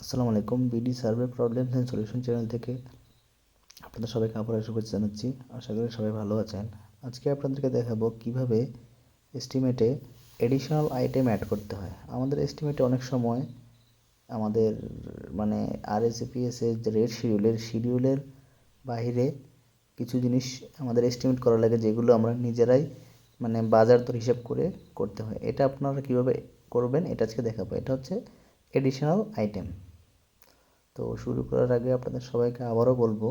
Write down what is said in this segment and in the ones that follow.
আসসালামু আলাইকুম। BD survey problems and solution channel থেকে আপনাদের সবাইকে আবার শুভেচ্ছা জানাচ্ছি। আশা করি সবাই ভালো আছেন। আজকে আপনাদেরকে দেখাবো কিভাবে এস্টিমেটে এডিশনাল আইটেম অ্যাড করতে হয়। আমাদের এস্টিমেটে অনেক সময় আমাদের RSEPS এর যে রেট শিডিউলের বাইরে কিছু জিনিস আমাদের এস্টিমেট করা লাগে, যেগুলো আমরা নিজেরাই বাজার দর হিসাব করে করতে হয়। এটা আপনারা কিভাবে করবেন এটা আজকে দেখাবো। এটা হচ্ছে এডিশনাল আইটেম। তো শুরু করার আগে আপনাদের সবাইকে আবারও বলবো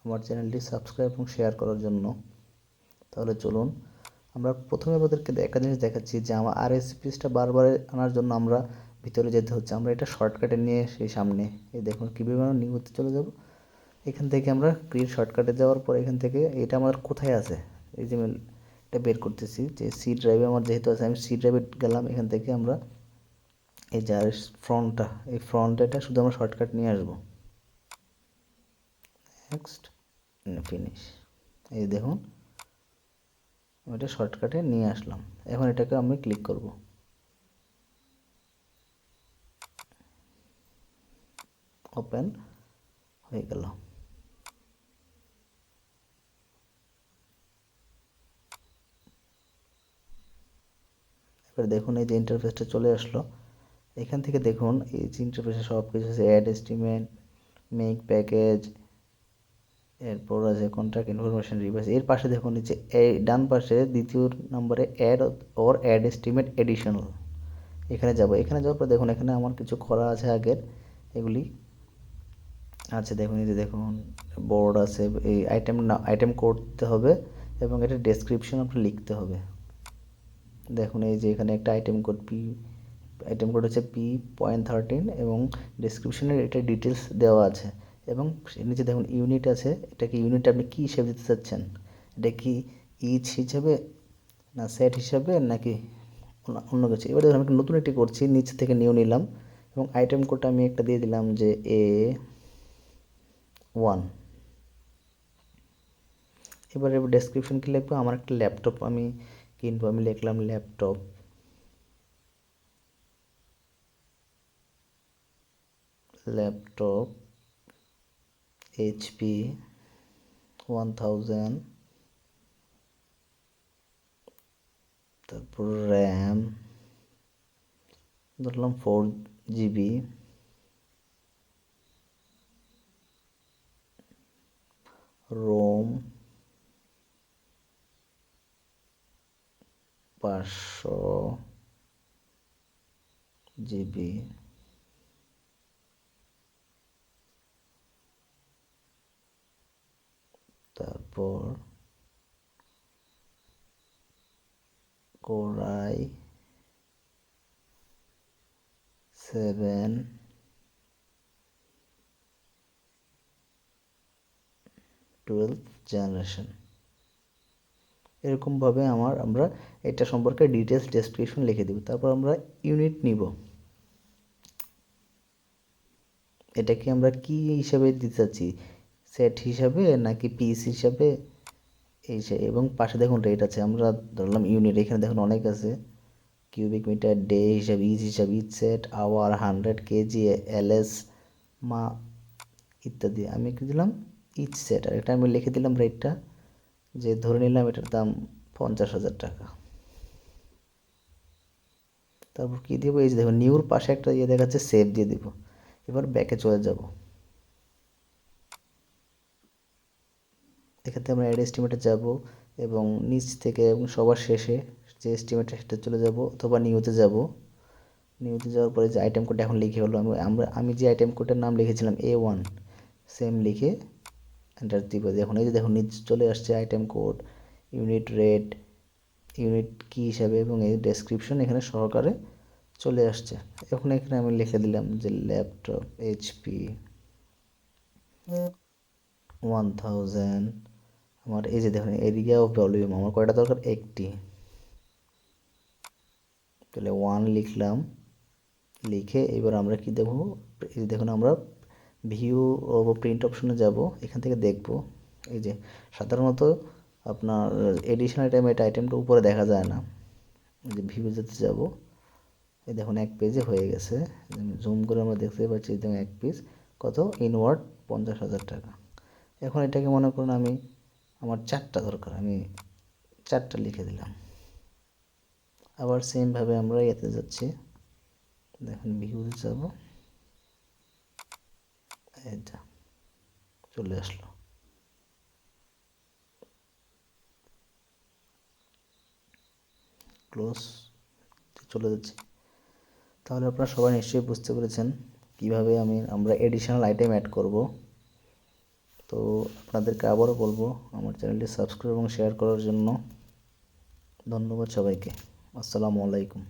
আমার চ্যানেলটি সাবস্ক্রাইব এবং শেয়ার করার জন্য। তাহলে চলুন আমরা প্রথমে আপনাদেরকে একটা জিনিস দেখাচ্ছি যে আমার RSEPSটা বারবার আনার জন্য আমরা ভিতরে যেতে হচ্ছে। আমরা এটা শর্টকাটে নিয়ে সেই সামনে এই দেখুন কীভাবে আমরা নিউতে চলে যাব। এখান থেকে আমরা ক্রিয়েট শর্টকাটে যাওয়ার পর এখান থেকে এটা আমার কোথায় আছে এই যে এটা বের করতেছি যে সি ড্রাইভে আমার যেহেতু আছে, আমি সি ড্রাইভে গেলাম। এখান থেকে আমরা এই যে ফ্রন্টটা শুধু আমরা শর্টকাট নিয়ে আসবো। Next, finish. এই দেখুন আমি এটা শর্টকাটে নিয়ে আসলাম। এখন এটাকে আমি ক্লিক করব। ওপেন হয়ে গেল। এবার দেখুন এই যে ইন্টারফেসটা চলে আসলো। এখান থেকে দেখুন এই যে ইন্টারফেসে সব কিছু আছে, অ্যাড এস্টিমেট, মেক প্যাকেজ, এরপর আছে কন্ট্রাক্ট ইনফরমেশন রিভাইস। এর পাশে দেখুন নিচে এই ডান পাশে দ্বিতীয় নম্বরে অ্যাড এস্টিমেট এডিশনাল। এখানে যাব। এখানে যাওয়ার পর দেখুন এখানে আমার কিছু করা আছে আগের, এগুলি আচ্ছা দেখুন এই যে দেখুন বোর্ড আছে, এই আইটেম করতে হবে এবং এটা ডেসক্রিপশন আপনি লিখতে হবে। দেখুন এই যে এখানে একটা আইটেম কোড হচ্ছে P.13 এবং ডেসক্রিপশনের এটা ডিটেলস দেওয়া আছে। এবং নিচে দেখুন ইউনিট আছে। এটা কি ইউনিট আপনি কী হিসেবে দিতে চাচ্ছেন? এটা কি ইচ হিসাবে, না সেট হিসাবে, নাকি অন্য কিছু? এবার দেখুন আমি নতুন একটি করছি, নিচ থেকে নিউ নিলাম এবং আইটেম কোডটা আমি একটা দিয়ে দিলাম যে A1। এবারে ডেসক্রিপশন কি লিখবো? আমার একটা ল্যাপটপ আমি কিনবো, আমি লিখলাম ল্যাপটপ। HP 1000, তারপর র্যাম ধরলাম 4GB, রোম 500GB, তারপর কোরাই 7 12th জেনারেশন। এরকমভাবে আমরা এটা সম্পর্কে ডিটেলস ডেসক্রিপশন লিখে দেব। তারপর আমরা ইউনিট নিব। এটাকে আমরা কি হিসাবে দিতে চাচ্ছি? সেট হিসাবে নাকি পিস হিসাবে? এবং পাশে দেখুন রেট আছে, আমরা ধরলাম ইউনিট। এখানে দেখুন অনেক আছে, কিউবিক মিটার, ডে হিসাবে, each set, hour, 100 KG, LS, মা ইত্যাদি। আমি কি দিলাম? Each set. আর এটা আমি লিখে দিলাম রেটটা, যে ধরে নিলাম এটার দাম 50,000 টাকা। তারপর কী দেবো? এই যে দেখুন নিউর পাশে একটা দেখাচ্ছে, সেভ দিয়ে দিব। এবার ব্যাকে চলে যাব। এখান থেকে আমরা অ্যাড এস্টিমেটে যাব এবং নিচ থেকে এবং সবার শেষে যে এস্টিমেটটা সেটা চলে যাব, অথবা নিউতে যাব। নিউতে যাওয়ার পরে যে আইটেম কোড এখন লিখে হলো, আমি যে আইটেম কোডের নাম লিখেছিলাম A1, সেম লিখে এন্টার দিব। দেখুন এই যে দেখুন নিচ চলে আসছে item code, unit rate, unit কি হিসাবে এবং এই ডেসক্রিপশন এখানে সহকারে চলে আসছে। এখন এখানে আমি লিখে দিলাম যে ল্যাপটপ HP 1000। আমার এই যে দেখুন এরিয়া অফ ভলিউম আমার কয়টা দরকার? একটি। তাহলে 1 লিখলাম। লিখে এবার আমরা কি দেবো? এই যে দেখুন আমরা ভিউ ও প্রিন্ট অপশনে যাব। এখান থেকে দেখব এই যে সাধারণত আপনার এডিশনাল আইটেমটা উপরে দেখা যায় না। এই যে ভিউ যেতে যাব, এই দেখুন এক পেজে হয়ে গেছে। জুম করে আমরা দেখতে পাচ্ছি দেখুন এক পিস কত ইনওয়ার্ড 50,000 টাকা। এখন এটাকে মনে করুন আমার 4টা দরকার, আমি 4টা লিখে দিলাম। আবার সেমভাবে আমরা এতে যাচ্ছি, দেখুন ভিউতে যাব, এটা চলে আসলো। ক্লোজ চলে যাচ্ছে। তাহলে আপনারা সবাই নিশ্চয়ই বুঝতে পেরেছেন কিভাবে আমরা এডিশনাল আইটেম অ্যাড করব। তো আপনাদেরকে আবারও বলবো আমার চ্যানেলটি সাবস্ক্রাইব এবং শেয়ার করার জন্য। ধন্যবাদ সবাইকে। আসসালামু আলাইকুম।